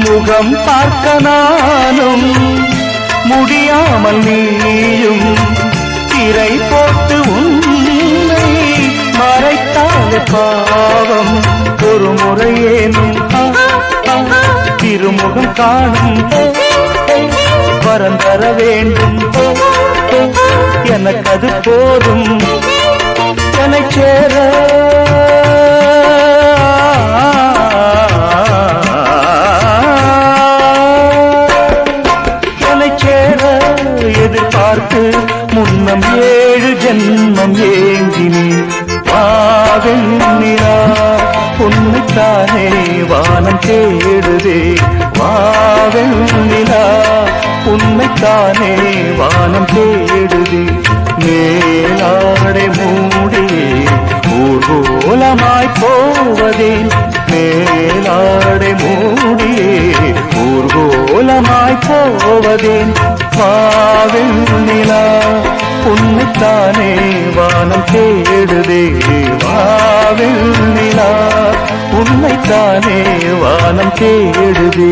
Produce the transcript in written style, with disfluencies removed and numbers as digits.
முகம் பார்க்க நானும் முடியாமல் நீயும் திரை போட்டு உன்னை மறைத்தாலே பாவம். ஒரு முறையேனும் திருமுகம் காணும் வரம் தர வேண்டும். எனக்கு அது போதும் என்னை சேர. எதிர்பார்த்து முன்னம் 7 ஜென்மம் ஏங்கினேன். வாவெண்ணிலா உன்னைத்தானே வானம் தேடுதே. வாவெண்ணிலா உன்னைத்தானே வானம் தேடுதே. மேலாடை மூடியே ஊர்கோலமாய் போவதேன். மேலாடை மூடியே ஊர்கோலமாய் போவதேன். வாவெண்ணிலா உன்னைத்தானே வானம் தேடுதே. வாவெண்ணிலா உன்னைத்தானே வானம் தேடுதே.